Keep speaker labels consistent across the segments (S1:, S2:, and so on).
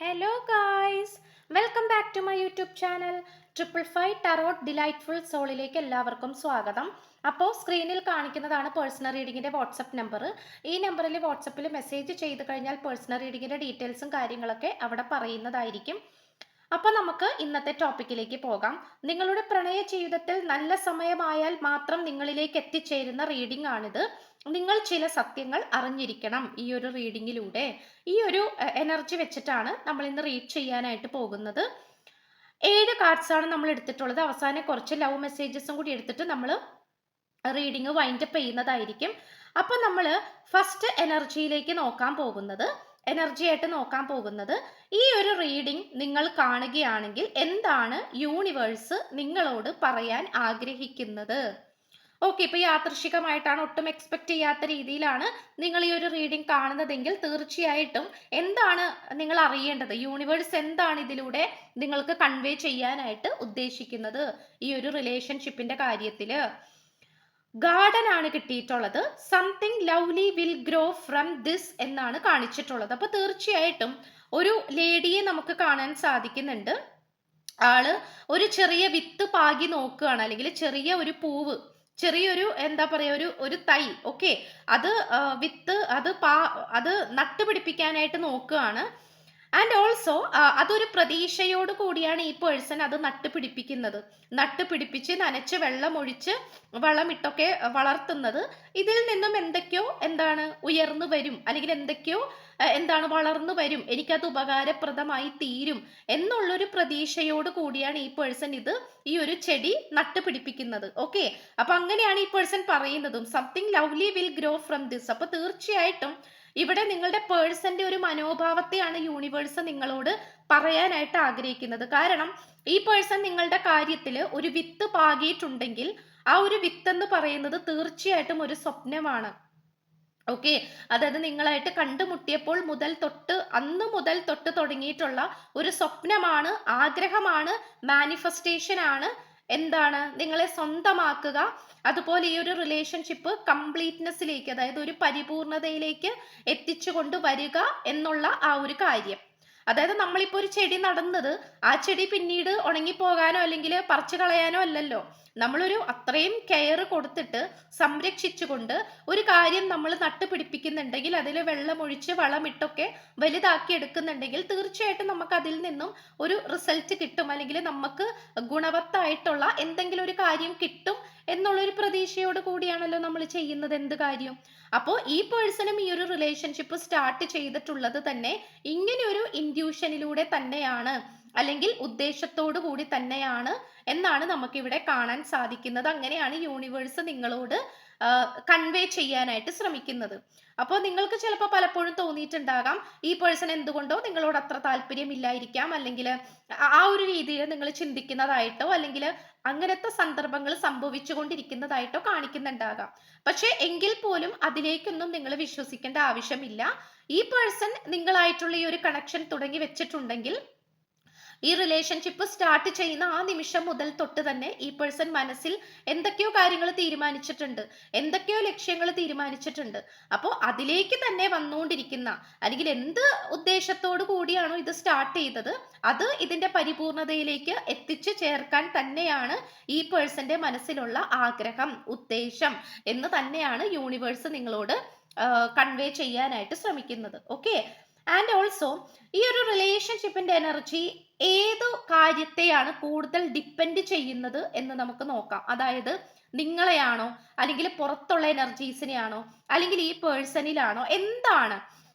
S1: Hello guys, welcome back to my YouTube channel. 555 tarot delightful സോളിലേക്ക് എല്ലാവർക്കും സ്വാഗതം. അപ്പോൾ സ്ക്രീനിൽ കാണിക്കുന്നതാണ് പേഴ്സണൽ റീഡിങ്ങിൻ്റെ വാട്സപ്പ് നമ്പർ. ഈ നമ്പറിൽ വാട്സപ്പിൽ മെസ്സേജ് ചെയ്ത് കഴിഞ്ഞാൽ പേഴ്സണൽ റീഡിങ്ങിൻ്റെ ഡീറ്റെയിൽസും കാര്യങ്ങളൊക്കെ അവിടെ പറയുന്നതായിരിക്കും. അപ്പോൾ നമുക്ക് ഇന്നത്തെ ടോപ്പിക്കിലേക്ക് പോകാം. നിങ്ങളുടെ പ്രണയ ജീവിതത്തിൽ നല്ല സമയമായാൽ മാത്രം നിങ്ങളിലേക്ക് എത്തിച്ചേരുന്ന റീഡിംഗ് ആണിത്. നിങ്ങൾ ചില സത്യങ്ങൾ അറിഞ്ഞിരിക്കണം ഈ ഒരു റീഡിങ്ങിലൂടെ. ഈ ഒരു എനർജി വെച്ചിട്ടാണ് നമ്മൾ ഇന്ന് റീഡ് ചെയ്യാനായിട്ട് പോകുന്നത്. 7 കാർഡ്സ് ആണ് നമ്മൾ എടുത്തിട്ടുള്ളത്. അവസാനം കുറച്ച് ലവ് മെസ്സേജസും കൂടി എടുത്തിട്ട് നമ്മൾ റീഡിങ് വൈൻഡപ്പ് ചെയ്യുന്നതായിരിക്കും. അപ്പൊ നമ്മൾ ഫസ്റ്റ് എനർജിയിലേക്ക് നോക്കാൻ പോകുന്നത് ഈ ഒരു റീഡിംഗ് നിങ്ങൾ കാണുകയാണെങ്കിൽ എന്താണ് യൂണിവേഴ്സ് നിങ്ങളോട് പറയാൻ ആഗ്രഹിക്കുന്നത്. ഓക്കെ, ഇപ്പൊ യാദൃശികമായിട്ടാണ്, ഒട്ടും എക്സ്പെക്ട് ചെയ്യാത്ത രീതിയിലാണ് നിങ്ങൾ ഈ ഒരു റീഡിംഗ് കാണുന്നതെങ്കിൽ തീർച്ചയായിട്ടും എന്താണ് നിങ്ങൾ അറിയേണ്ടത്, യൂണിവേഴ്സ് എന്താണ് ഇതിലൂടെ നിങ്ങൾക്ക് കൺവേ ചെയ്യാനായിട്ട് ഉദ്ദേശിക്കുന്നത് ഈ ഒരു റിലേഷൻഷിപ്പിന്റെ കാര്യത്തില്. ഗാർഡൻ ആണ് കിട്ടിയിട്ടുള്ളത്. Something lovely will grow from this എന്നാണ് കാണിച്ചിട്ടുള്ളത്. അപ്പൊ തീർച്ചയായിട്ടും ഒരു ലേഡിയെ നമുക്ക് കാണാൻ സാധിക്കുന്നുണ്ട്. ആള് ഒരു ചെറിയ വിത്ത് പാകി നോക്കുകയാണ്, അല്ലെങ്കിൽ ചെറിയ ഒരു പൂവ്, ചെറിയൊരു എന്താ പറയാ, ഒരു തൈ. ഓക്കെ, അത് വിത്ത് അത് നട്ടുപിടിപ്പിക്കാനായിട്ട് നോക്കുകയാണ്. ആൻഡ് ഓൾസോ അതൊരു പ്രതീക്ഷയോട് കൂടിയാണ് ഈ പേഴ്സൺ അത് നട്ടുപിടിപ്പിച്ച് നനച്ച് വെള്ളമൊഴിച്ച് വളമിട്ടൊക്കെ വളർത്തുന്നത്. ഇതിൽ നിന്നും എന്തൊക്കെയോ ഉയർന്നു വരും, അല്ലെങ്കിൽ എന്തൊക്കെയോ വളർന്നു വരും, എനിക്കത് ഉപകാരപ്രദമായി തീരും എന്നുള്ളൊരു പ്രതീക്ഷയോട് കൂടിയാണ് ഈ പേഴ്സൺ ഈ ഒരു ചെടി നട്ടുപിടിപ്പിക്കുന്നത്. ഓക്കെ, അപ്പൊ അങ്ങനെയാണ് ഈ പേഴ്സൺ പറയുന്നതും, something lovely will grow from this. അപ്പൊ തീർച്ചയായിട്ടും ഇവിടെ നിങ്ങളുടെ പേഴ്സന്റെ ഒരു മനോഭാവത്തെയാണ് യൂണിവേഴ്സ് നിങ്ങളോട് പറയാനായിട്ട് ആഗ്രഹിക്കുന്നത്. കാരണം ഈ പേഴ്സൺ നിങ്ങളുടെ കാര്യത്തിൽ ഒരു വിത്ത് പാകിയിട്ടുണ്ടെങ്കിൽ ആ ഒരു വിത്ത് എന്ന് പറയുന്നത് തീർച്ചയായിട്ടും ഒരു സ്വപ്നമാണ്. ഓക്കെ, അതായത് നിങ്ങളായിട്ട് കണ്ടുമുട്ടിയപ്പോൾ അന്ന് മുതൽ തൊട്ട് തുടങ്ങിയിട്ടുള്ള ഒരു സ്വപ്നമാണ്, ആഗ്രഹമാണ്, മാനിഫെസ്റ്റേഷൻ ആണ്. നിങ്ങളെ സ്വന്തമാക്കുക, അതുപോലെ ഈ ഒരു റിലേഷൻഷിപ്പ് കംപ്ലീറ്റ്നെസ്സിലേക്ക്, അതായത് ഒരു പരിപൂർണതയിലേക്ക് എത്തിച്ചു വരിക എന്നുള്ള ആ ഒരു കാര്യം. അതായത് നമ്മളിപ്പോ ഒരു ചെടി നടന്നത് ആ ചെടി പിന്നീട് ഉണങ്ങിപ്പോകാനോ അല്ലെങ്കിൽ പറിച്ചു കളയാനോ അല്ലല്ലോ. നമ്മളൊരു അത്രയും കെയർ കൊടുത്തിട്ട് സംരക്ഷിച്ചുകൊണ്ട് ഒരു കാര്യം നമ്മൾ നട്ടുപിടിപ്പിക്കുന്നുണ്ടെങ്കിൽ, അതിൽ വെള്ളമൊഴിച്ച് വളമിട്ടൊക്കെ വലുതാക്കി എടുക്കുന്നുണ്ടെങ്കിൽ തീർച്ചയായിട്ടും നമുക്ക് അതിൽ നിന്നും ഒരു റിസൾട്ട് കിട്ടും, അല്ലെങ്കിൽ നമുക്ക് ഗുണവത്തായിട്ടുള്ള എന്തെങ്കിലും ഒരു കാര്യം കിട്ടും എന്നുള്ളൊരു പ്രതീക്ഷയോട് കൂടിയാണല്ലോ നമ്മൾ ചെയ്യുന്നത് എന്ത് കാര്യം. അപ്പോൾ ഈ പേഴ്സണും ഈ ഒരു റിലേഷൻഷിപ്പ് സ്റ്റാർട്ട് ചെയ്തിട്ടുള്ളത് തന്നെ ഇങ്ങനെ ഒരു ഇൻഡ്യൂഷനിലൂടെ തന്നെയാണ്, അല്ലെങ്കിൽ ഉദ്ദേശത്തോടു കൂടി തന്നെയാണ് എന്നാണ് നമുക്കിവിടെ കാണാൻ സാധിക്കുന്നത്. അങ്ങനെയാണ് യൂണിവേഴ്സ് നിങ്ങളോട് കൺവേ ചെയ്യാനായിട്ട് ശ്രമിക്കുന്നത്. അപ്പോൾ നിങ്ങൾക്ക് ചിലപ്പോൾ പലപ്പോഴും തോന്നിയിട്ടുണ്ടാകാം ഈ പേഴ്സൺ എന്തുകൊണ്ടോ നിങ്ങളോട് അത്ര താല്പര്യമില്ലായിരിക്കാം, അല്ലെങ്കിൽ ആ ഒരു രീതിയിൽ നിങ്ങൾ ചിന്തിക്കുന്നതായിട്ടോ അല്ലെങ്കിൽ അങ്ങനത്തെ സന്ദർഭങ്ങൾ സംഭവിച്ചുകൊണ്ടിരിക്കുന്നതായിട്ടോ കാണിക്കുന്നുണ്ടാകാം. പക്ഷെ എങ്കിൽ പോലും അതിലേക്കൊന്നും നിങ്ങൾ വിശ്വസിക്കേണ്ട ആവശ്യമില്ല. ഈ പേഴ്സൺ നിങ്ങളായിട്ടുള്ള ഈ ഒരു കണക്ഷൻ തുടങ്ങി വെച്ചിട്ടുണ്ടെങ്കിൽ, ഈ റിലേഷൻഷിപ്പ് സ്റ്റാർട്ട് ചെയ്യുന്ന ആ നിമിഷം മുതൽ തൊട്ട് തന്നെ ഈ പേഴ്സൺ മനസ്സിൽ എന്തൊക്കെയോ കാര്യങ്ങൾ തീരുമാനിച്ചിട്ടുണ്ട്, എന്തൊക്കെയോ ലക്ഷ്യങ്ങൾ തീരുമാനിച്ചിട്ടുണ്ട്. അപ്പോൾ അതിലേക്ക് തന്നെ വന്നുകൊണ്ടിരിക്കുന്ന, അല്ലെങ്കിൽ എന്ത് ഉദ്ദേശത്തോടു കൂടിയാണോ ഇത് സ്റ്റാർട്ട് ചെയ്തത് അത് ഇതിന്റെ പരിപൂർണതയിലേക്ക് എത്തിച്ചു ചേർക്കാൻ തന്നെയാണ് ഈ പേഴ്സന്റെ മനസ്സിലുള്ള ആഗ്രഹം, ഉദ്ദേശം എന്ന് തന്നെയാണ് യൂണിവേഴ്സ് നിങ്ങളോട് കൺവേ ചെയ്യാനായിട്ട് ശ്രമിക്കുന്നത്. ഓക്കെ, ആൻഡ് ഓൾസോ ഈ ഒരു റിലേഷൻഷിപ്പിന്റെ എനർജി ഏതു കാര്യത്തെയാണ് കൂടുതൽ ഡിപ്പെൻഡ് ചെയ്യുന്നത് എന്ന് നമുക്ക് നോക്കാം. അതായത് നിങ്ങളെയാണോ, അല്ലെങ്കിൽ പുറത്തുള്ള എനർജീസിനെയാണോ, അല്ലെങ്കിൽ ഈ പേഴ്സണിലാണോ, എന്താണ്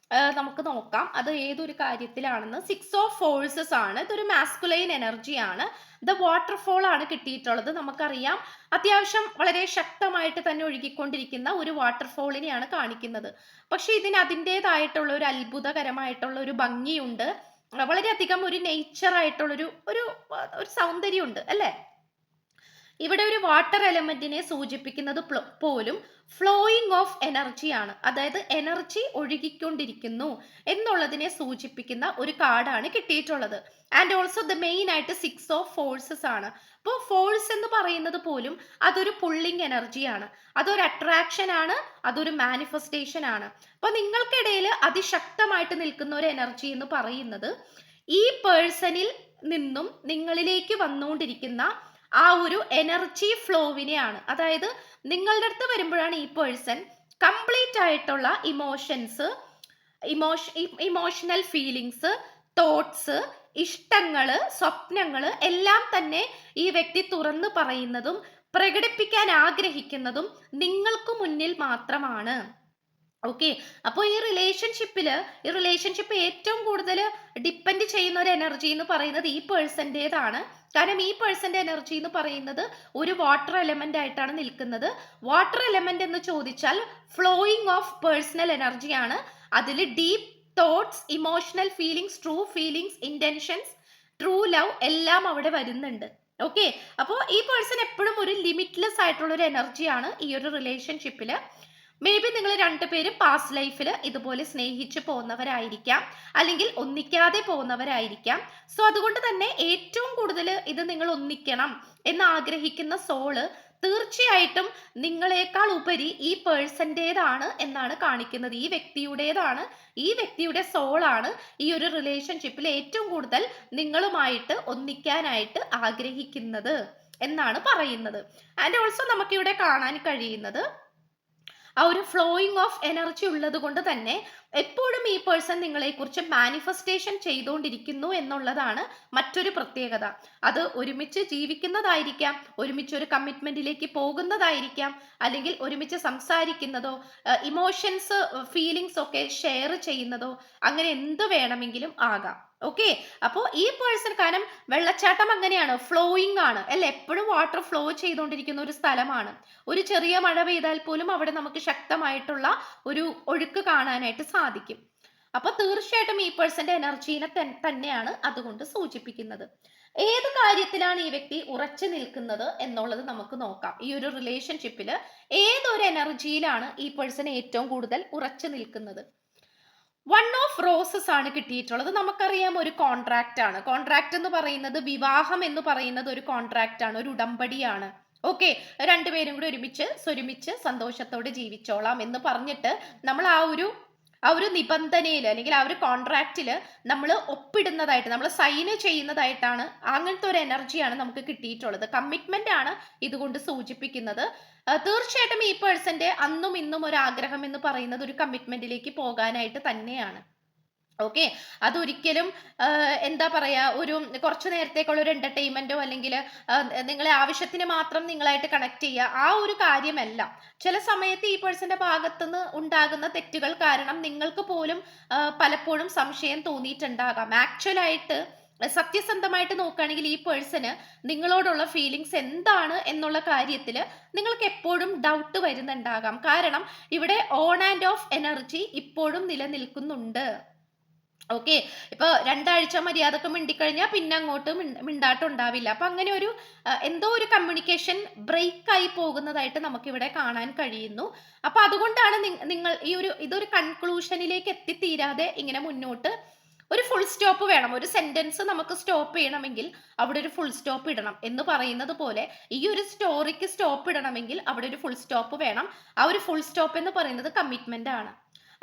S1: നമുക്ക് നോക്കാം അത് ഏതൊരു കാര്യത്തിലാണെന്ന്. 6 ഓഫ് ഫോഴ്സസ് ആണ്, ഇതൊരു മാസ്കുലൈൻ എനർജിയാണ്. ദ വാട്ടർഫോൾ ആണ് കിട്ടിയിട്ടുള്ളത്. നമുക്കറിയാം അത്യാവശ്യം വളരെ ശക്തമായിട്ട് തന്നെ ഒഴുകിക്കൊണ്ടിരിക്കുന്ന ഒരു വാട്ടർഫോളിനെയാണ് കാണിക്കുന്നത്. പക്ഷെ ഇതിന് അതിൻ്റെതായിട്ടുള്ള ഒരു അത്ഭുതകരമായിട്ടുള്ള ഒരു ഭംഗിയുണ്ട്, വളരെയധികം ഒരു നേച്ചർ ആയിട്ടുള്ളൊരു ഒരു ഒരു സൗന്ദര്യമുണ്ട് അല്ലേ. ഇവിടെ ഒരു വാട്ടർ എലമെന്റിനെ സൂചിപ്പിക്കുന്നത് പോലും ഫ്ലോയിങ് ഓഫ് എനർജിയാണ്, അതായത് എനർജി ഒഴുകിക്കൊണ്ടിരിക്കുന്നു എന്നുള്ളതിനെ സൂചിപ്പിക്കുന്ന ഒരു കാർഡാണ് കിട്ടിയിട്ടുള്ളത്. ആൻഡ് ഓൾസോ ദ മെയിൻ ആയിട്ട് 6 ഓഫ് ഫോഴ്സസ് ആണ്. അപ്പോൾ ഫോഴ്സ് എന്ന് പറയുന്നത് പോലും അതൊരു പുള്ളിങ് എനർജിയാണ്, അതൊരു അട്രാക്ഷൻ ആണ്, അതൊരു മാനിഫെസ്റ്റേഷൻ ആണ്. അപ്പോൾ നിങ്ങൾക്കിടയിൽ അതിശക്തമായിട്ട് നിൽക്കുന്ന ഒരു എനർജി എന്ന് പറയുന്നത് ഈ പേഴ്സണിൽ നിന്നും നിങ്ങളിലേക്ക് വന്നുകൊണ്ടിരിക്കുന്ന ആ ഒരു എനർജി ഫ്ലോവിനെയാണ്. അതായത് നിങ്ങളുടെ അടുത്ത് വരുമ്പോഴാണ് ഈ പേഴ്സൺ കംപ്ലീറ്റ് ആയിട്ടുള്ള ഇമോഷണൽ ഫീലിങ്സ്, തോട്ട്സ്, ഇഷ്ടങ്ങള്, സ്വപ്നങ്ങള് എല്ലാം തന്നെ ഈ വ്യക്തി തുറന്നു പറയുന്നതും പ്രകടിപ്പിക്കാൻ ആഗ്രഹിക്കുന്നതും നിങ്ങൾക്ക് മുന്നിൽ മാത്രമാണ്. ഓക്കെ, അപ്പോൾ ഈ റിലേഷൻഷിപ്പ് ഏറ്റവും കൂടുതൽ ഡിപ്പെൻഡ് ചെയ്യുന്ന ഒരു എനർജി എന്ന് പറയുന്നത് ഈ പേഴ്സൻ്റെതാണ്. കാരണം ഈ പേഴ്സന്റെ എനർജി എന്ന് പറയുന്നത് ഒരു വാട്ടർ എലമെന്റ് ആയിട്ടാണ് നിൽക്കുന്നത്. വാട്ടർ എലമെന്റ് എന്ന് ചോദിച്ചാൽ ഫ്ലോയിങ് ഓഫ് പേഴ്സണൽ എനർജിയാണ്. അതിൽ deep thoughts, emotional feelings, true feelings, intentions, true love എല്ലാം അവിടെ വരുന്നുണ്ട്. ഓക്കെ, അപ്പോൾ ഈ പേഴ്സൺ എപ്പോഴും ഒരു ലിമിറ്റ്ലെസ് ആയിട്ടുള്ള ഒരു എനർജിയാണ് ഈ ഒരു റിലേഷൻഷിപ്പിൽ. മേ ബി നിങ്ങൾ രണ്ടുപേരും പാസ്റ്റ് ലൈഫിൽ ഇതുപോലെ സ്നേഹിച്ചു പോകുന്നവരായിരിക്കാം, അല്ലെങ്കിൽ ഒന്നിക്കാതെ പോകുന്നവരായിരിക്കാം. സോ അതുകൊണ്ട് തന്നെ ഏറ്റവും കൂടുതൽ ഇത് നിങ്ങൾ ഒന്നിക്കണം എന്ന് ആഗ്രഹിക്കുന്ന സോള് തീർച്ചയായിട്ടും നിങ്ങളെക്കാൾ ഉപരി ഈ പേഴ്സന്റേതാണ് എന്നാണ് കാണിക്കുന്നത്. ഈ വ്യക്തിയുടേതാണ്, ഈ വ്യക്തിയുടെ സോളാണ് ഈ ഒരു റിലേഷൻഷിപ്പിൽ ഏറ്റവും കൂടുതൽ നിങ്ങളുമായിട്ട് ഒന്നിക്കാനായിട്ട് ആഗ്രഹിക്കുന്നത് എന്നാണ് പറയുന്നത്. ആൻഡ് ഓൾസോ നമുക്കിവിടെ കാണാൻ കഴിയുന്നത് ആ ഒരു ഫ്ലോയിങ് ഓഫ് എനർജി ഉള്ളത് കൊണ്ട് തന്നെ എപ്പോഴും ഈ പേഴ്സൺ നിങ്ങളെക്കുറിച്ച് മാനിഫെസ്റ്റേഷൻ ചെയ്തുകൊണ്ടിരിക്കുന്നു എന്നുള്ളതാണ് മറ്റൊരു പ്രത്യേകത. അത് ഒരുമിച്ച് ജീവിക്കുന്നതായിരിക്കാം, ഒരുമിച്ച് ഒരു കമ്മിറ്റ്മെന്റിലേക്ക് പോകുന്നതായിരിക്കാം, അല്ലെങ്കിൽ ഒരുമിച്ച് സംസാരിക്കുന്നതോ ഇമോഷൻസ്, ഫീലിങ്സ് ഒക്കെ ഷെയർ ചെയ്യുന്നതോ, അങ്ങനെ എന്ത് വേണമെങ്കിലും ആകാം. ഓക്കെ, അപ്പോൾ ഈ പേഴ്സൺ, കാരണം വെള്ളച്ചാട്ടം അങ്ങനെയാണ്, ഫ്ലോയിങ് ആണ് അല്ലെ, എപ്പോഴും വാട്ടർ ഫ്ലോ ചെയ്തുകൊണ്ടിരിക്കുന്ന ഒരു സ്ഥലമാണ്. ഒരു ചെറിയ മഴ പെയ്താൽ പോലും അവിടെ നമുക്ക് ശക്തമായിട്ടുള്ള ഒരു ഒഴുക്ക് കാണാനായിട്ട് സാധിക്കും. അപ്പൊ തീർച്ചയായിട്ടും ഈ പേഴ്സന്റെ എനർജീനെ തന്നെയാണ് അതുകൊണ്ട് സൂചിപ്പിക്കുന്നത്. ഏത് കാര്യത്തിലാണ് ഈ വ്യക്തി ഉറച്ചു നിൽക്കുന്നത് എന്നുള്ളത് നമുക്ക് നോക്കാം. ഈ ഒരു റിലേഷൻഷിപ്പിൽ ഏതൊരു എനർജിയിലാണ് ഈ പേഴ്സൺ ഏറ്റവും കൂടുതൽ ഉറച്ചു നിൽക്കുന്നത്? വൺ ഓഫ് റോസസ് ആണ് കിട്ടിയിട്ടുള്ളത്. നമുക്കറിയാം ഒരു കോൺട്രാക്റ്റ് ആണ്. കോൺട്രാക്ട് എന്ന് പറയുന്നത്, വിവാഹം എന്ന് പറയുന്നത് ഒരു കോൺട്രാക്റ്റ് ആണ്, ഒരു ഉടമ്പടിയാണ്. ഓക്കെ, രണ്ടുപേരും കൂടി ഒരുമിച്ച് സന്തോഷത്തോടെ ജീവിച്ചോളാം എന്ന് പറഞ്ഞിട്ട് നമ്മൾ ആ ഒരു നിബന്ധനയിൽ അല്ലെങ്കിൽ ആ ഒരു കോൺട്രാക്റ്റിൽ നമ്മൾ ഒപ്പിടുന്നതായിട്ട്, നമ്മൾ സൈന് ചെയ്യുന്നതായിട്ടാണ്, അങ്ങനത്തെ ഒരു എനർജിയാണ് നമുക്ക് കിട്ടിയിട്ടുള്ളത്. കമ്മിറ്റ്മെന്റ് ആണ് ഇതുകൊണ്ട് സൂചിപ്പിക്കുന്നത്. തീർച്ചയായിട്ടും ഈ പേഴ്സന്റെ അന്നും ഇന്നും ഒരു ആഗ്രഹം എന്ന് പറയുന്നത് ഒരു കമ്മിറ്റ്മെന്റിലേക്ക് പോകാനായിട്ട് തന്നെയാണ്. ഓക്കെ, അതൊരിക്കലും എന്താ പറയാ, ഒരു കുറച്ചു നേരത്തേക്കുള്ള ഒരു എന്റർടൈൻമെന്റോ അല്ലെങ്കിൽ നിങ്ങളെ ആവശ്യത്തിന് മാത്രം നിങ്ങളായിട്ട് കണക്ട് ചെയ്യുക, ആ ഒരു കാര്യമല്ല. ചില സമയത്ത് ഈ പേഴ്സന്റെ ഭാഗത്തുനിന്ന് ഉണ്ടാകുന്ന തെറ്റുകൾ കാരണം നിങ്ങൾക്ക് പോലും പലപ്പോഴും സംശയം തോന്നിയിട്ടുണ്ടാകാം. ആക്ച്വലായിട്ട് സത്യസന്ധമായിട്ട് നോക്കുകയാണെങ്കിൽ ഈ പേഴ്സണ് നിങ്ങളോടുള്ള ഫീലിങ്സ് എന്താണ് എന്നുള്ള കാര്യത്തിൽ നിങ്ങൾക്ക് എപ്പോഴും ഡൗട്ട് വരുന്നുണ്ടാകാം. കാരണം ഇവിടെ ഓൺ ആൻഡ് ഓഫ് എനർജി ഇപ്പോഴും നിലനിൽക്കുന്നുണ്ട്. ഓക്കെ, ഇപ്പൊ രണ്ടാഴ്ച മര്യാദക്ക് മിണ്ടിക്കഴിഞ്ഞാൽ പിന്നെ അങ്ങോട്ട് മിണ്ടാട്ടുണ്ടാവില്ല. അപ്പൊ അങ്ങനെ ഒരു എന്തോ ഒരു കമ്മ്യൂണിക്കേഷൻ ബ്രേക്ക് ആയി പോകുന്നതായിട്ട് നമുക്കിവിടെ കാണാൻ കഴിയുന്നു. അപ്പൊ അതുകൊണ്ടാണ് നിങ്ങൾ ഇതൊരു കൺക്ലൂഷനിലേക്ക് എത്തിത്തീരാതെ ഇങ്ങനെ മുന്നോട്ട് ഒരു ഫുൾ സ്റ്റോപ്പ് വേണം. ഒരു സെന്റൻസ് നമുക്ക് സ്റ്റോപ്പ് ചെയ്യണമെങ്കിൽ അവിടെ ഒരു ഫുൾ സ്റ്റോപ്പ് ഇടണം എന്ന് പറയുന്നത് പോലെ ഈ ഒരു സ്റ്റോറിക്ക് സ്റ്റോപ്പ് ഇടണമെങ്കിൽ അവിടെ ഒരു ഫുൾ സ്റ്റോപ്പ് വേണം. ആ ഒരു ഫുൾ സ്റ്റോപ്പ് എന്ന് പറയുന്നത് കമ്മിറ്റ്മെന്റ് ആണ്.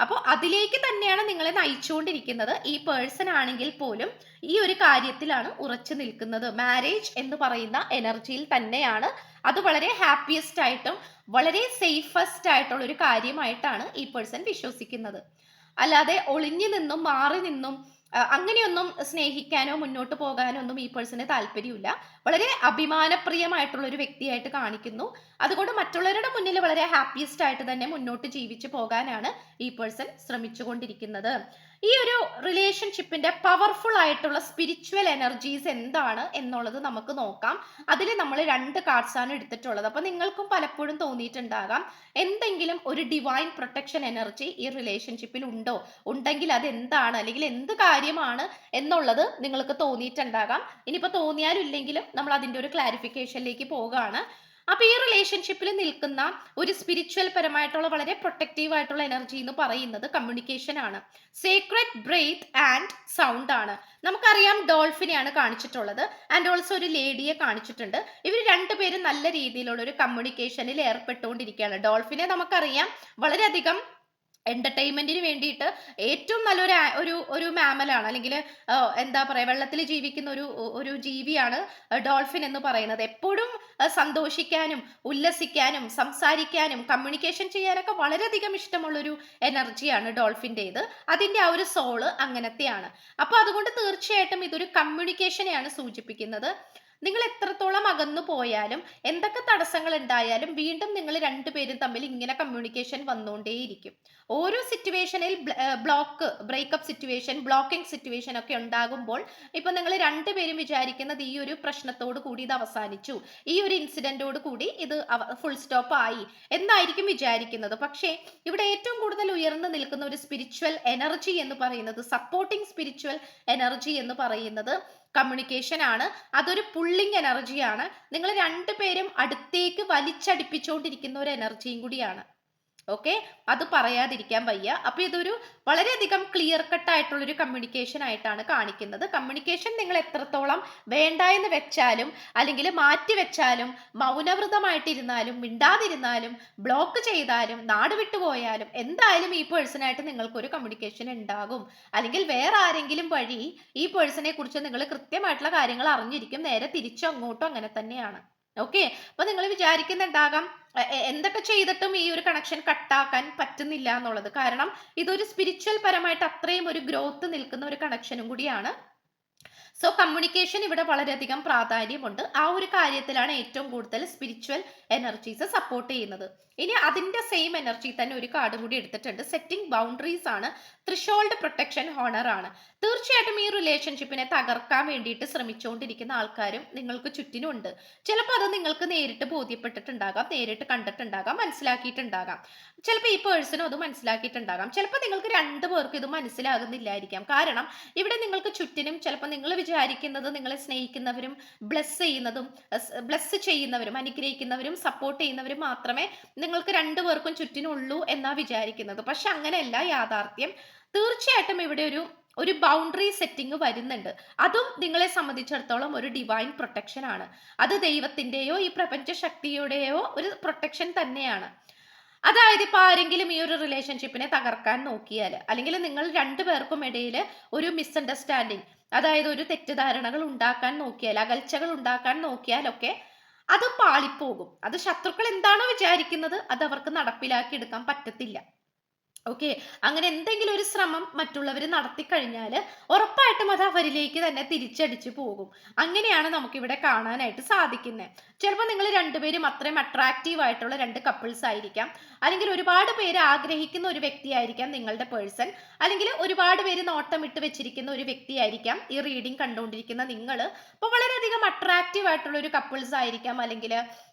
S1: അപ്പോൾ അതിലേക്ക് തന്നെയാണ് നിങ്ങളെ നയിച്ചുകൊണ്ടിരിക്കുന്നത്. ഈ പേഴ്സൺ ആണെങ്കിൽ പോലും ഈ ഒരു കാര്യത്തിലാണ് ഉറച്ചു നിൽക്കുന്നത്. മാരേജ് എന്ന് പറയുന്ന എനർജിയിൽ തന്നെയാണ്. അത് വളരെ ഹാപ്പിയസ്റ്റ് ആയിട്ടും വളരെ സേഫസ്റ്റ് ആയിട്ടുള്ള ഒരു കാര്യമായിട്ടാണ് ഈ പേഴ്സൺ വിശ്വസിക്കുന്നത്. അല്ലാതെ ഒളിഞ്ഞു നിന്നും മാറി നിന്നും അങ്ങനെയൊന്നും സ്നേഹിക്കാനോ മുന്നോട്ട് പോകാനോ ഒന്നും ഈ പേഴ്സണ് താല്പര്യമില്ല. വളരെ അഭിമാനപ്രിയമായിട്ടുള്ള ഒരു വ്യക്തിയായിട്ട് കാണിക്കുന്നു. അതുകൊണ്ട് മറ്റുള്ളവരുടെ മുന്നിൽ വളരെ ഹാപ്പിയസ്റ്റ് ആയിട്ട് തന്നെ മുന്നോട്ട് ജീവിച്ചു പോകാനാണ് ഈ പേഴ്സൺ ശ്രമിച്ചുകൊണ്ടിരിക്കുന്നത്. ഈ ഒരു റിലേഷൻഷിപ്പിന്റെ പവർഫുൾ ആയിട്ടുള്ള സ്പിരിച്വൽ എനർജീസ് എന്താണ് എന്നുള്ളത് നമുക്ക് നോക്കാം. അതിൽ നമ്മൾ 2 കാർഡ്സ് ആണ് എടുത്തിട്ടുള്ളത്. അപ്പൊ നിങ്ങൾക്കും പലപ്പോഴും തോന്നിയിട്ടുണ്ടാകാം എന്തെങ്കിലും ഒരു ഡിവൈൻ പ്രൊട്ടക്ഷൻ എനർജി ഈ റിലേഷൻഷിപ്പിൽ ഉണ്ടോ, ഉണ്ടെങ്കിൽ അത് എന്താണ്, അല്ലെങ്കിൽ എന്ത് കാര്യമാണ് എന്നുള്ളത് നിങ്ങൾക്ക് തോന്നിയിട്ടുണ്ടാകാം. ഇനിയിപ്പോ തോന്നിയാലും ഇല്ലെങ്കിലും നമ്മൾ അതിന്റെ ഒരു ക്ലാരിഫിക്കേഷനിലേക്ക് പോവുകയാണ്. അപ്പൊ ഈ റിലേഷൻഷിപ്പിൽ നിൽക്കുന്ന ഒരു സ്പിരിച്വൽ പരമായിട്ടുള്ള വളരെ പ്രൊട്ടക്റ്റീവ് ആയിട്ടുള്ള എനർജി എന്ന് പറയുന്നത് കമ്മ്യൂണിക്കേഷൻ ആണ്. സീക്രട്ട് ബ്രെയ്ത്ത് ആൻഡ് സൗണ്ട് ആണ്. നമുക്കറിയാം ഡോൾഫിനെയാണ് കാണിച്ചിട്ടുള്ളത്, ആൻഡ് ഓൾസോ ഒരു ലേഡിയെ കാണിച്ചിട്ടുണ്ട്. ഇവർ രണ്ടുപേരും നല്ല രീതിയിലുള്ള ഒരു കമ്മ്യൂണിക്കേഷനിൽ ഏർപ്പെട്ടുകൊണ്ടിരിക്കുകയാണ്. ഡോൾഫിനെ നമുക്കറിയാം വളരെയധികം എന്റർടൈൻമെന്റിന് വേണ്ടിയിട്ട് ഏറ്റവും നല്ലൊരു ഒരു മാമലാണ്, അല്ലെങ്കിൽ എന്താ പറയാ, വെള്ളത്തിൽ ജീവിക്കുന്ന ഒരു ജീവിയാണ് ഡോൾഫിൻ എന്ന് പറയുന്നത്. എപ്പോഴും സന്തോഷിക്കാനും ഉല്ലസിക്കാനും സംസാരിക്കാനും കമ്മ്യൂണിക്കേഷൻ ചെയ്യാനൊക്കെ വളരെയധികം ഇഷ്ടമുള്ളൊരു എനർജിയാണ് ഡോൾഫിൻ്റെത്. അതിന്റെ ആ ഒരു സോള് അങ്ങനത്തെയാണ്. അപ്പൊ അതുകൊണ്ട് തീർച്ചയായിട്ടും ഇതൊരു കമ്മ്യൂണിക്കേഷനെയാണ് സൂചിപ്പിക്കുന്നത്. നിങ്ങൾ എത്രത്തോളം അകന്നു പോയാലും എന്തൊക്കെ തടസ്സങ്ങൾ ഉണ്ടായാലും വീണ്ടും നിങ്ങൾ രണ്ടുപേരും തമ്മിൽ ഇങ്ങനെ കമ്മ്യൂണിക്കേഷൻ വന്നുകൊണ്ടേയിരിക്കും. ഓരോ സിറ്റുവേഷനിൽ ബ്രേക്കപ്പ് സിറ്റുവേഷൻ, ബ്ലോക്കിംഗ് സിറ്റുവേഷൻ ഒക്കെ ഉണ്ടാകുമ്പോൾ ഇപ്പൊ നിങ്ങൾ രണ്ടുപേരും വിചാരിക്കുന്നത് ഈ ഒരു പ്രശ്നത്തോട് കൂടി ഇത് അവസാനിച്ചു, ഈ ഒരു ഇൻസിഡന്റോട് കൂടി ഇത് ഫുൾ സ്റ്റോപ്പ് ആയി എന്നായിരിക്കും വിചാരിക്കുന്നത്. പക്ഷേ ഇവിടെ ഏറ്റവും കൂടുതൽ ഉയർന്നു നിൽക്കുന്ന ഒരു സ്പിരിച്വൽ എനർജി എന്ന് പറയുന്നത്, സപ്പോർട്ടിങ് സ്പിരിച്വൽ എനർജി എന്ന് പറയുന്നത് കമ്മ്യൂണിക്കേഷൻ ആണ്. അതൊരു പുള്ളിങ് എനർജിയാണ്. നിങ്ങൾ രണ്ടുപേരും അടുത്തേക്ക് വലിച്ചടിപ്പിച്ചുകൊണ്ടിരിക്കുന്ന ഒരു എനർജിയും കൂടിയാണ്. ഓക്കെ, അത് പറയാതിരിക്കാൻ വയ്യ. അപ്പൊ ഇതൊരു വളരെയധികം ക്ലിയർ കട്ട് ആയിട്ടുള്ള ഒരു കമ്മ്യൂണിക്കേഷൻ ആയിട്ടാണ് കാണിക്കുന്നത്. കമ്മ്യൂണിക്കേഷൻ നിങ്ങൾ എത്രത്തോളം വേണ്ട എന്ന് വെച്ചാലും അല്ലെങ്കിൽ മാറ്റി വെച്ചാലും മൗനവ്രതമായിട്ടിരുന്നാലും മിണ്ടാതിരുന്നാലും ബ്ലോക്ക് ചെയ്താലും നാട് വിട്ടുപോയാലും എന്തായാലും ഈ പേഴ്സണായിട്ട് നിങ്ങൾക്കൊരു കമ്മ്യൂണിക്കേഷൻ ഉണ്ടാകും. അല്ലെങ്കിൽ വേറെ ആരെങ്കിലും വഴി ഈ പേഴ്സണെ കുറിച്ച് നിങ്ങൾ കൃത്യമായിട്ടുള്ള കാര്യങ്ങൾ അറിഞ്ഞിരിക്കും. നേരെ തിരിച്ചോ അങ്ങോട്ടോ അങ്ങനെ തന്നെയാണ്. ഓക്കെ, അപ്പൊ നിങ്ങൾ വിചാരിക്കുന്നുണ്ടാകാം എന്തൊക്കെ ചെയ്തിട്ടും ഈ ഒരു കണക്ഷൻ കട്ടാക്കാൻ പറ്റുന്നില്ല എന്നുള്ളത്. കാരണം ഇതൊരു സ്പിരിച്വൽ പരമായിട്ട് അത്രയും ഒരു ഗ്രോത്ത് നിൽക്കുന്ന ഒരു കണക്ഷനും കൂടിയാണ്. സോ കമ്മ്യൂണിക്കേഷൻ ഇവിടെ വളരെയധികം പ്രാധാന്യമുണ്ട്. ആ ഒരു കാര്യത്തിലാണ് ഏറ്റവും കൂടുതൽ സ്പിരിച്വൽ എനർജീസ് സപ്പോർട്ട് ചെയ്യുന്നത്. ഇനി അതിന്റെ സെയിം എനർജി തന്നെ ഒരു കാർഡ് കൂടി എടുത്തിട്ടുണ്ട്. സെറ്റിംഗ് ബൗണ്ടറീസ് ആണ്, ത്രിഷോൾഡ് പ്രൊട്ടക്ഷൻ ഹോണർ ആണ്. തീർച്ചയായിട്ടും ഈ റിലേഷൻഷിപ്പിനെ തകർക്കാൻ വേണ്ടിയിട്ട് ശ്രമിച്ചുകൊണ്ടിരിക്കുന്ന ആൾക്കാരും നിങ്ങൾക്ക് ചുറ്റിനുണ്ട്. ചിലപ്പോൾ അത് നിങ്ങൾക്ക് നേരിട്ട് ബോധ്യപ്പെട്ടിട്ടുണ്ടാകാം, നേരിട്ട് കണ്ടിട്ടുണ്ടാകാം, മനസ്സിലാക്കിയിട്ടുണ്ടാകാം. ചിലപ്പോൾ ഈ പേഴ്സണും അത് മനസ്സിലാക്കിയിട്ടുണ്ടാകാം. ചിലപ്പോൾ നിങ്ങൾക്ക് രണ്ടുപേർക്കും ഇത് മനസ്സിലാകുന്നില്ലായിരിക്കാം. കാരണം ഇവിടെ നിങ്ങൾക്ക് ചുറ്റിനും ചിലപ്പോൾ നിങ്ങൾ വിചാരിക്കുന്നത് നിങ്ങളെ സ്നേഹിക്കുന്നവരും ബ്ലസ് ചെയ്യുന്നവരും അനുഗ്രഹിക്കുന്നവരും സപ്പോർട്ട് ചെയ്യുന്നവരും മാത്രമേ നിങ്ങൾക്ക് രണ്ടുപേർക്കും ചുറ്റിനുള്ളൂ എന്നാ വിചാരിക്കുന്നത്. പക്ഷെ അങ്ങനെയല്ല യാഥാർത്ഥ്യം. തീർച്ചയായിട്ടും ഇവിടെ ഒരു ബൗണ്ടറി സെറ്റിംഗ് വരുന്നുണ്ട്. അതും നിങ്ങളെ സംബന്ധിച്ചിടത്തോളം ഒരു ഡിവൈൻ പ്രൊട്ടക്ഷൻ ആണ്. അത് ദൈവത്തിന്റെയോ ഈ പ്രപഞ്ച ശക്തിയുടെയോ ഒരു പ്രൊട്ടക്ഷൻ തന്നെയാണ്. അതായത് ഇപ്പൊ ആരെങ്കിലും ഈ ഒരു റിലേഷൻഷിപ്പിനെ തകർക്കാൻ നോക്കിയാൽ, അല്ലെങ്കിൽ നിങ്ങൾ രണ്ടുപേർക്കും ഇടയിൽ ഒരു മിസ്അണ്ടർസ്റ്റാൻഡിങ്, അതായത് ഒരു തെറ്റിദ്ധാരണകൾ ഉണ്ടാക്കാൻ നോക്കിയാൽ, അകൽച്ചകൾ ഉണ്ടാക്കാൻ നോക്കിയാലൊക്കെ അത് പാളിപ്പോകും. അത് ശത്രുക്കൾ എന്താണോ വിചാരിക്കുന്നത് അത് അവർക്ക് നടപ്പിലാക്കി എടുക്കാൻ പറ്റത്തില്ല. ഓക്കെ, അങ്ങനെ എന്തെങ്കിലും ഒരു ശ്രമം മറ്റുള്ളവർ നടത്തി കഴിഞ്ഞാൽ ഉറപ്പായിട്ടും അത് അവരിലേക്ക് തന്നെ തിരിച്ചടിച്ചു പോകും. അങ്ങനെയാണ് നമുക്കിവിടെ കാണാനായിട്ട് സാധിക്കുന്നത്. ചിലപ്പോൾ നിങ്ങൾ രണ്ടുപേരും അത്രയും അട്രാക്റ്റീവ് ആയിട്ടുള്ള രണ്ട് കപ്പിൾസ് ആയിരിക്കാം, അല്ലെങ്കിൽ ഒരുപാട് പേര് ആഗ്രഹിക്കുന്ന ഒരു വ്യക്തിയായിരിക്കാം നിങ്ങളുടെ പേഴ്സൺ, അല്ലെങ്കിൽ ഒരുപാട് പേര് നോട്ടമിട്ട് വെച്ചിരിക്കുന്ന ഒരു വ്യക്തിയായിരിക്കാം ഈ റീഡിംഗ് കണ്ടുകൊണ്ടിരിക്കുന്ന നിങ്ങൾ. അപ്പോൾ വളരെയധികം അട്രാക്റ്റീവ് ആയിട്ടുള്ള ഒരു കപ്പിൾസ് ആയിരിക്കാം, അല്ലെങ്കിൽ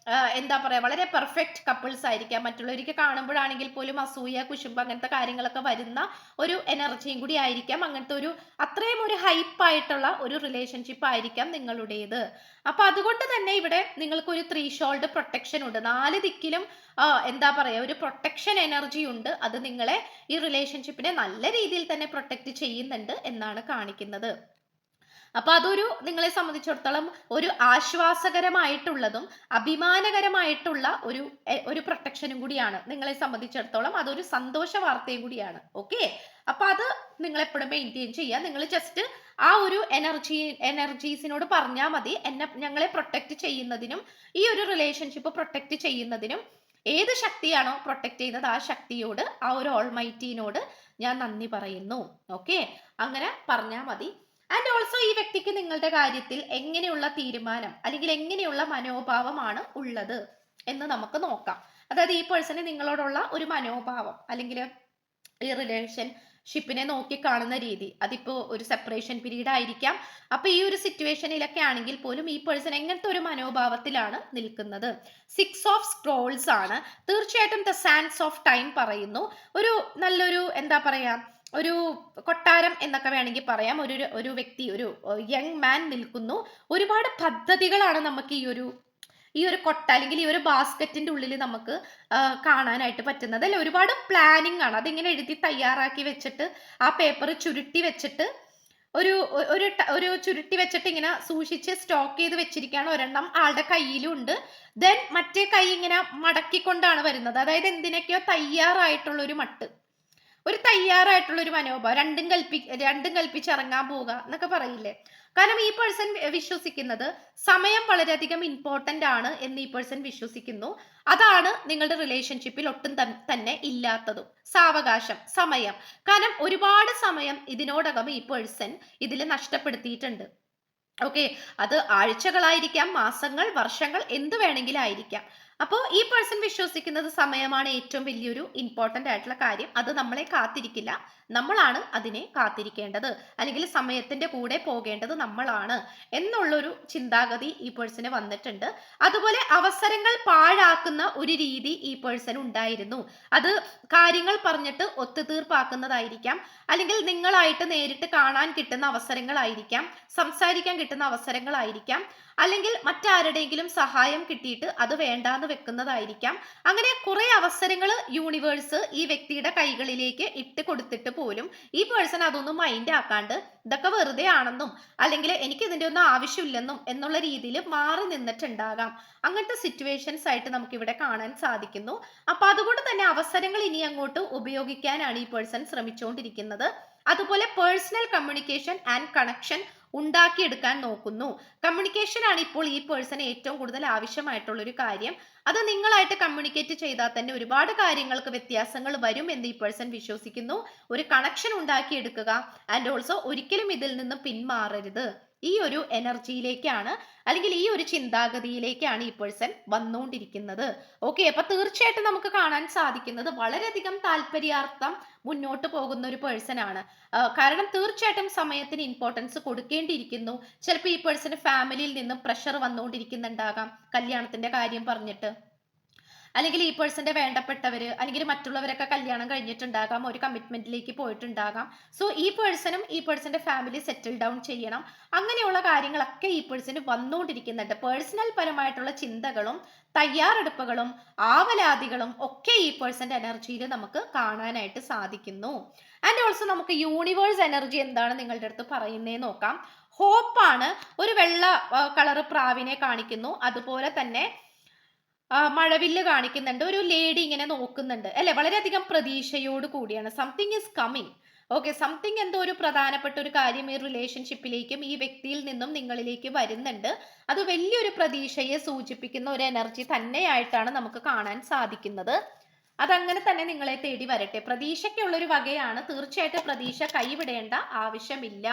S1: എന്താ പറയാ, വളരെ പെർഫെക്റ്റ് കപ്പിൾസ് ആയിരിക്കാം. മറ്റുള്ളവർക്ക് കാണുമ്പോഴാണെങ്കിൽ പോലും അസൂയ, കുശുമ്പ് അങ്ങനത്തെ കാര്യങ്ങളൊക്കെ വരുന്ന ഒരു എനർജിയും കൂടി ആയിരിക്കാം. അങ്ങനത്തെ അത്രയും ഒരു ഹൈപ്പായിട്ടുള്ള ഒരു റിലേഷൻഷിപ്പ് ആയിരിക്കാം നിങ്ങളുടേത്. അപ്പൊ അതുകൊണ്ട് തന്നെ ഇവിടെ നിങ്ങൾക്ക് ഒരു ത്രീ ഷോൾഡ് പ്രൊട്ടക്ഷൻ ഉണ്ട്. 4 ദിക്കിലും എന്താ പറയാ, ഒരു പ്രൊട്ടക്ഷൻ എനർജി ഉണ്ട്. അത് നിങ്ങളെ ഈ റിലേഷൻഷിപ്പിനെ നല്ല രീതിയിൽ തന്നെ പ്രൊട്ടക്ട് ചെയ്യുന്നുണ്ട് എന്നാണ് കാണിക്കുന്നത്. അപ്പൊ അതൊരു നിങ്ങളെ സംബന്ധിച്ചിടത്തോളം ഒരു ആശ്വാസകരമായിട്ടുള്ളതും അഭിമാനകരമായിട്ടുള്ള ഒരു പ്രൊട്ടക്ഷനും കൂടിയാണ്. നിങ്ങളെ സംബന്ധിച്ചിടത്തോളം അതൊരു സന്തോഷ വാർത്തയും കൂടിയാണ്. ഓക്കെ, അപ്പൊ അത് നിങ്ങൾ എപ്പോഴും മെയിൻറ്റെയിൻ ചെയ്യുക. നിങ്ങൾ ജസ്റ്റ് ആ ഒരു എനർജീസിനോട് പറഞ്ഞാൽ മതി, ഞങ്ങളെ പ്രൊട്ടക്ട് ചെയ്യുന്നതിനും ഈ ഒരു റിലേഷൻഷിപ്പ് പ്രൊട്ടക്ട് ചെയ്യുന്നതിനും ഏത് ശക്തിയാണോ പ്രൊട്ടക്ട് ചെയ്യുന്നത് ആ ശക്തിയോട്, ആ ഒരു ഓൾമൈറ്റിനോട് ഞാൻ നന്ദി പറയുന്നു. ഓക്കെ, അങ്ങനെ പറഞ്ഞാൽ മതി. ആൻഡ് ഓൾസോ ഈ വ്യക്തിക്ക് നിങ്ങളുടെ കാര്യത്തിൽ എങ്ങനെയുള്ള തീരുമാനം അല്ലെങ്കിൽ എങ്ങനെയുള്ള മനോഭാവമാണ് ഉള്ളത് എന്ന് നമുക്ക് നോക്കാം. അതായത് ഈ പേഴ്സണ് നിങ്ങളോടുള്ള ഒരു മനോഭാവം, അല്ലെങ്കിൽ ഈ റിലേഷൻഷിപ്പിനെ നോക്കി കാണുന്ന രീതി, അതിപ്പോ ഒരു സെപ്പറേഷൻ പീരീഡ് ആയിരിക്കാം. അപ്പൊ ഈ ഒരു സിറ്റുവേഷനിലൊക്കെ ആണെങ്കിൽ പോലും ഈ പേഴ്സൺ എങ്ങനത്തെ ഒരു മനോഭാവത്തിലാണ് നിൽക്കുന്നത്. 6 ഓഫ് സ്ക്രോൾസ് ആണ്. തീർച്ചയായിട്ടും ദ സാൻഡ്സ് ഓഫ് ടൈം പറയുന്നു. ഒരു നല്ലൊരു എന്താ പറയാ, ഒരു കൊട്ടാരം എന്നൊക്കെ വേണമെങ്കിൽ പറയാം. ഒരു വ്യക്തി, ഒരു യങ് മാൻ നിൽക്കുന്നു. ഒരുപാട് പദ്ധതികളാണ് നമുക്ക് ഈ ഒരു കൊട്ട അല്ലെങ്കിൽ ഈ ഒരു ബാസ്ക്കറ്റിന്റെ ഉള്ളിൽ നമുക്ക് കാണാനായിട്ട് പറ്റുന്നത് അല്ലെ. ഒരുപാട് പ്ലാനിങ് ആണ്. അതിങ്ങനെ എഴുതി തയ്യാറാക്കി വെച്ചിട്ട് ആ പേപ്പർ ചുരുട്ടി വെച്ചിട്ട് ഒരു ചുരുട്ടി വെച്ചിട്ട് ഇങ്ങനെ സൂക്ഷിച്ച് സ്റ്റോക്ക് ചെയ്ത് വെച്ചിരിക്കുകയാണ്. ഒരെണ്ണം ആളുടെ കയ്യിലും ഉണ്ട്. ദെൻ മറ്റേ കൈ ഇങ്ങനെ മടക്കിക്കൊണ്ടാണ് വരുന്നത്. അതായത് എന്തിനൊക്കെയോ തയ്യാറായിട്ടുള്ള ഒരു മട്ട്. ഒരു തയ്യാറായിട്ടുള്ള ഒരു മനോഭാവം, രണ്ടും കൽപ്പിച്ച് ഇറങ്ങാൻ പോവുക എന്നൊക്കെ പറയില്ലേ. കാരണം ഈ പേഴ്സൺ വിശ്വസിക്കുന്നത് സമയം വളരെയധികം ഇമ്പോർട്ടന്റ് ആണ് എന്ന് ഈ പേഴ്സൺ വിശ്വസിക്കുന്നു. അതാണ് നിങ്ങളുടെ റിലേഷൻഷിപ്പിൽ ഒട്ടും തന്നെ ഇല്ലാത്തതും. സാവകാശം, സമയം. കാരണം ഒരുപാട് സമയം ഇതിനോടകം ഈ പേഴ്സൺ ഇതിൽ നഷ്ടപ്പെടുത്തിയിട്ടുണ്ട്. ഓക്കെ, അത് ആഴ്ചകളായിരിക്കാം, മാസങ്ങൾ, വർഷങ്ങൾ, എന്ത് വേണമെങ്കിലും ആയിരിക്കാം. അപ്പോൾ ഈ പേഴ്സൺ വിശ്വസിക്കുന്നത് സമയമാണ് ഏറ്റവും വലിയൊരു ഇമ്പോർട്ടന്റ് ആയിട്ടുള്ള കാര്യം. അത് നമ്മളെ കാത്തിരിക്കില്ല, നമ്മളാണ് അതിനെ കാത്തിരിക്കേണ്ടത്, അല്ലെങ്കിൽ സമയത്തിന്റെ കൂടെ പോകേണ്ടത് നമ്മളാണ് എന്നുള്ളൊരു ചിന്താഗതി ഈ പേഴ്സണ് വന്നിട്ടുണ്ട്. അതുപോലെ അവസരങ്ങൾ പാഴാക്കുന്ന ഒരു രീതി ഈ പേഴ്സൺ ഉണ്ടായിരുന്നു. അത് കാര്യങ്ങൾ പറഞ്ഞിട്ട് ഒത്തുതീർപ്പാക്കുന്നതായിരിക്കാം, അല്ലെങ്കിൽ നിങ്ങളായിട്ട് നേരിട്ട് കാണാൻ കിട്ടുന്ന അവസരങ്ങളായിരിക്കാം, സംസാരിക്കാൻ കിട്ടുന്ന അവസരങ്ങളായിരിക്കാം, അല്ലെങ്കിൽ മറ്റാരുടെയെങ്കിലും സഹായം കിട്ടിയിട്ട് അത് വേണ്ടാന്ന് വെക്കുന്നതായിരിക്കാം. അങ്ങനെ കുറെ അവസരങ്ങൾ യൂണിവേഴ്സ് ഈ വ്യക്തിയുടെ കൈകളിലേക്ക് ഇട്ട് കൊടുത്തിട്ട് പോലും ഈ പേഴ്സൺ അതൊന്നും മൈൻഡ് ആക്കാണ്ട് ഇതൊക്കെ വെറുതെ ആണെന്നും, അല്ലെങ്കിൽ എനിക്ക് ഇതിന്റെ ഒന്നും ആവശ്യമില്ലെന്നും എന്നുള്ള രീതിയിൽ മാറി നിന്നിട്ടുണ്ടാകാം. അങ്ങനത്തെ സിറ്റുവേഷൻസ് ആയിട്ട് നമുക്ക് ഇവിടെ കാണാൻ സാധിക്കുന്നു. അപ്പൊ അതുകൊണ്ട് തന്നെ അവസരങ്ങൾ ഇനി അങ്ങോട്ട് ഉപയോഗിക്കാനാണ് ഈ പേഴ്സൺ ശ്രമിച്ചുകൊണ്ടിരിക്കുന്നത്. അതുപോലെ പേഴ്സണൽ കമ്മ്യൂണിക്കേഷൻ ആൻഡ് കണക്ഷൻ ഉണ്ടാക്കിയെടുക്കാൻ നോക്കുന്നു. കമ്മ്യൂണിക്കേഷൻ ആണ് ഇപ്പോൾ ഈ പേഴ്സണ് ഏറ്റവും കൂടുതൽ ആവശ്യമായിട്ടുള്ള ഒരു കാര്യം. അത് നിങ്ങളായിട്ട് കമ്മ്യൂണിക്കേറ്റ് ചെയ്താൽ തന്നെ ഒരുപാട് കാര്യങ്ങൾക്ക് വ്യത്യാസങ്ങൾ വരും എന്ന് ഈ പേഴ്സൺ വിശ്വസിക്കുന്നു. ഒരു കണക്ഷൻ ഉണ്ടാക്കിയെടുക്കുക, ആൻഡ് ഓൾസോ ഒരിക്കലും ഇതിൽ നിന്ന് പിന്മാറരുത്. ഈ ഒരു എനർജിയിലേക്കാണ്, അല്ലെങ്കിൽ ഈ ഒരു ചിന്താഗതിയിലേക്കാണ് ഈ പേഴ്സൺ വന്നുകൊണ്ടിരിക്കുന്നത്. ഓക്കെ, അപ്പൊ തീർച്ചയായിട്ടും നമുക്ക് കാണാൻ സാധിക്കുന്നത് വളരെയധികം താല്പര്യാർത്ഥം മുന്നോട്ട് പോകുന്ന ഒരു പേഴ്സൺ ആണ്. കാരണം തീർച്ചയായിട്ടും സമയത്തിന് ഇമ്പോർട്ടൻസ് കൊടുക്കേണ്ടിയിരിക്കുന്നു. ചിലപ്പോൾ ഈ പേഴ്സണ് ഫാമിലിയിൽ നിന്നും പ്രഷർ വന്നുകൊണ്ടിരിക്കുന്നുണ്ടാകാം, കല്യാണത്തിന്റെ കാര്യം പറഞ്ഞിട്ട്, അല്ലെങ്കിൽ ഈ പേഴ്സന്റെ വേണ്ടപ്പെട്ടവര് അല്ലെങ്കിൽ മറ്റുള്ളവരൊക്കെ കല്യാണം കഴിഞ്ഞിട്ടുണ്ടാകാം, ഒരു കമ്മിറ്റ്മെന്റിലേക്ക് പോയിട്ടുണ്ടാകാം. സോ ഈ പേഴ്സണും ഈ പേഴ്സന്റെ ഫാമിലി സെറ്റിൽ ഡൗൺ ചെയ്യണം. അങ്ങനെയുള്ള കാര്യങ്ങളൊക്കെ ഈ പേഴ്സന് വന്നുകൊണ്ടിരിക്കുന്നുണ്ട്. പേഴ്സണൽ പരമായിട്ടുള്ള ചിന്തകളും തയ്യാറെടുപ്പുകളും ആവലാതികളും ഒക്കെ ഈ പേഴ്സന്റെ എനർജിയിൽ നമുക്ക് കാണാനായിട്ട് സാധിക്കുന്നു. ആൻഡ് ഓൾസോ നമുക്ക് യൂണിവേഴ്സ് എനർജി എന്താണ് നിങ്ങളുടെ അടുത്ത് പറയുന്നതെന്ന് നോക്കാം. ഹോപ്പാണ്. ഒരു വെള്ള കളർ പ്രാവിനെ കാണിക്കുന്നു. അതുപോലെ തന്നെ മഴവില്ല് കാണിക്കുന്നുണ്ട്. ഒരു ലേഡി ഇങ്ങനെ നോക്കുന്നുണ്ട് അല്ലെ, വളരെയധികം പ്രതീക്ഷയോട് കൂടിയാണ്. Something is coming. Okay, something എന്തോ ഒരു പ്രധാനപ്പെട്ട ഒരു കാര്യം ഈ റിലേഷൻഷിപ്പിലേക്കും ഈ വ്യക്തിയിൽ നിന്നും നിങ്ങളിലേക്ക് വരുന്നുണ്ട്. അത് വലിയൊരു പ്രതീക്ഷയെ സൂചിപ്പിക്കുന്ന ഒരു എനർജി തന്നെയായിട്ടാണ് നമുക്ക് കാണാൻ സാധിക്കുന്നത്. അതങ്ങനെ തന്നെ നിങ്ങളെ തേടി വരട്ടെ. പ്രതീക്ഷയ്ക്കുള്ളൊരു വകയാണ്. തീർച്ചയായിട്ടും പ്രതീക്ഷ കൈവിടേണ്ട ആവശ്യമില്ല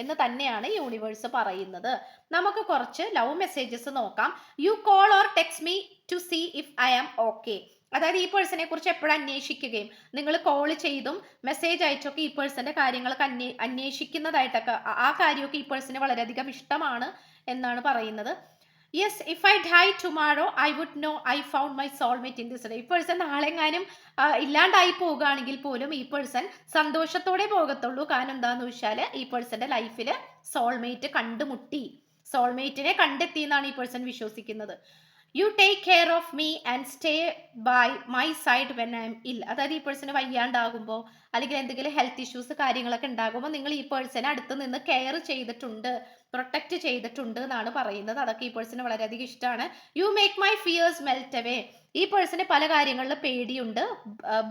S1: എന്ന് തന്നെയാണ് യൂണിവേഴ്സ് പറയുന്നത്. നമുക്ക് കുറച്ച് ലവ് മെസ്സേജസ് നോക്കാം. You call or text me to see if I am okay. അതായത് ഈ പേഴ്സണെ കുറിച്ച് എപ്പോഴും അന്വേഷിക്കുകയും നിങ്ങൾ കോൾ ചെയ്തും മെസ്സേജ് അയച്ചൊക്കെ ഈ പേഴ്സന്റെ കാര്യങ്ങളൊക്കെ അന്വേഷിക്കുന്നതായിട്ടൊക്കെ ആ കാര്യമൊക്കെ ഈ പേഴ്സണ് വളരെയധികം ഇഷ്ടമാണ് എന്നാണ് പറയുന്നത്. Yes, if I die tomorrow I would know I found my soulmate in this day. ഈ പേഴ്സൺ നാളെങ്ങാനും ഇല്ലാണ്ടായി പോകുകയാണെങ്കിൽ പോലും ഈ പേഴ്സൺ സന്തോഷത്തോടെ പോകത്തുള്ളൂ. കാരണം എന്താന്ന് വെച്ചാൽ ഈ പേഴ്സന്റെ ലൈഫിൽ സോൾമേറ്റ് കണ്ടുമുട്ടി, സോൾമേറ്റിനെ കണ്ടെത്തി എന്നാണ് ഈ പേഴ്സൺ വിശ്വസിക്കുന്നത്. You take care of me and stay by my side when I am ill. അതായത് ഈ പേഴ്സണ് വയ്യാണ്ടാകുമ്പോൾ അല്ലെങ്കിൽ എന്തെങ്കിലും ഹെൽത്ത് ഇഷ്യൂസ് കാര്യങ്ങളൊക്കെ ഉണ്ടാകുമ്പോൾ നിങ്ങൾ ഈ പേഴ്സണെ അടുത്ത് നിന്ന് കെയർ ചെയ്തിട്ടുണ്ട്, പ്രൊട്ടക്റ്റ് ചെയ്തിട്ടുണ്ട് എന്നാണ് പറയുന്നത്. അതൊക്കെ ഈ പേഴ്സണ് വളരെയധികം ഇഷ്ടമാണ്. You make my fears melt away. ഈ പേഴ്സണ് പല കാര്യങ്ങളിലും പേടിയുണ്ട്,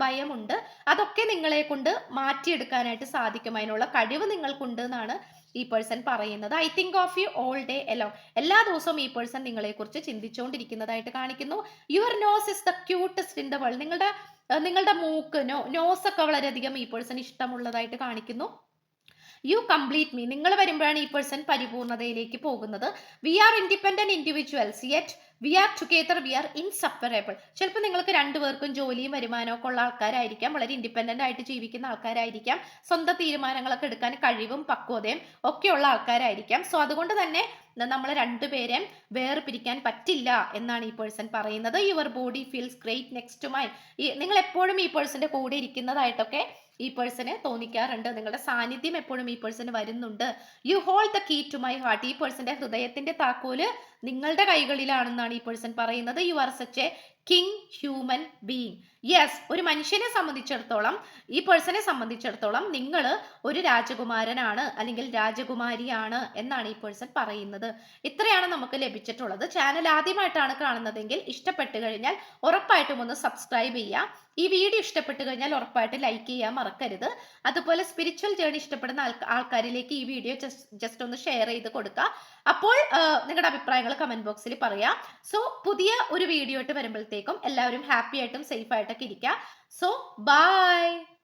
S1: ഭയമുണ്ട്. അതൊക്കെ നിങ്ങളെ കൊണ്ട് മാറ്റിയെടുക്കാനായിട്ട് സാധിക്കും. അതിനുള്ള കഴിവ് നിങ്ങൾക്കുണ്ട് എന്നാണ് ഈ പേഴ്സൺ പറയുന്നത്. I think of you all day along. എല്ലാ ദിവസവും ഈ പേഴ്സൺ നിങ്ങളെ കുറിച്ച് ചിന്തിച്ചുകൊണ്ടിരിക്കുന്നതായിട്ട് കാണിക്കുന്നു. Your nose is the cutest in the world. നിങ്ങളുടെ മൂക്ക്, നോസ് ഒക്കെ വളരെയധികം ഈ പേഴ്സൺ ഇഷ്ടമുള്ളതായിട്ട് കാണിക്കുന്നു. You complete me. നിങ്ങൾ വരുമ്പോഴാണ് ഈ പേഴ്സൺ പരിപൂർണതയിലേക്ക് പോകുന്നത്. We are independent individuals yet we are together we are inseparable. ചിലപ്പോൾ നിങ്ങൾക്ക് രണ്ടുപേർക്കും ജോലിയും വരുമാനമൊക്കെ ഉള്ള ആൾക്കാരായിരിക്കാം, വളരെ ഇൻഡിപെൻഡന്റ് ആയിട്ട് ജീവിക്കുന്ന ആൾക്കാരായിരിക്കാം, സ്വന്തം തീരുമാനങ്ങളൊക്കെ എടുക്കാൻ കഴിവും പക്വതയും ഒക്കെയുള്ള ആൾക്കാരായിരിക്കാം. സോ അതുകൊണ്ട് തന്നെ നമ്മൾ രണ്ടുപേരെയും വേർപിരിക്കാൻ പറ്റില്ല എന്നാണ് ഈ പേഴ്സൺ പറയുന്നത്. Your body feels great next to my. നിങ്ങൾ എപ്പോഴും ഈ പേഴ്സന്റെ കൂടെ ഇരിക്കുന്നതായിട്ടൊക്കെ ഈ പേഴ്സണ് തോന്നിക്കാറുണ്ട്. നിങ്ങളുടെ സാന്നിധ്യം എപ്പോഴും ഈ പേഴ്സണ് വരുന്നുണ്ട്. You hold the key to my heart. ഈ പേഴ്സന്റെ ഹൃദയത്തിന്റെ താക്കോല് നിങ്ങളുടെ കൈകളിലാണെന്നാണ് ഈ പേഴ്സൺ പറയുന്നത്. You are such a kind human being. Yes, ഒരു മനുഷ്യനെ സംബന്ധിച്ചിടത്തോളം, ഈ പേഴ്സണെ സംബന്ധിച്ചിടത്തോളം നിങ്ങൾ ഒരു രാജകുമാരനാണ് അല്ലെങ്കിൽ രാജകുമാരിയാണ് എന്നാണ് ഈ പേഴ്സൺ പറയുന്നത്. ഇത്രയാണ് നമുക്ക് ലഭിച്ചിട്ടുള്ളത്. ചാനൽ ആദ്യമായിട്ടാണ് കാണുന്നതെങ്കിൽ ഇഷ്ടപ്പെട്ട് കഴിഞ്ഞാൽ ഉറപ്പായിട്ടും ഒന്ന് സബ്സ്ക്രൈബ് ചെയ്യുക. ഈ വീഡിയോ ഇഷ്ടപ്പെട്ട് കഴിഞ്ഞാൽ ഉറപ്പായിട്ട് ലൈക്ക് ചെയ്യാൻ മറക്കരുത്. അതുപോലെ സ്പിരിച്വൽ ജേർണി ഇഷ്ടപ്പെടുന്ന ആൾക്കാരിലേക്ക് ഈ വീഡിയോ ജസ്റ്റ് ഒന്ന് ഷെയർ ചെയ്ത് കൊടുക്കുക. അപ്പോൾ നിങ്ങളുടെ അഭിപ്രായങ്ങൾ കമന്റ് ബോക്സിൽ പറയാം. സോ പുതിയ ഒരു വീഡിയോ ആയിട്ട് വരുമ്പോഴത്തേക്കും എല്ലാവരും ഹാപ്പി ആയിട്ടും സേഫ് ആയിട്ടൊക്കെ ഇരിക്കുക. So by.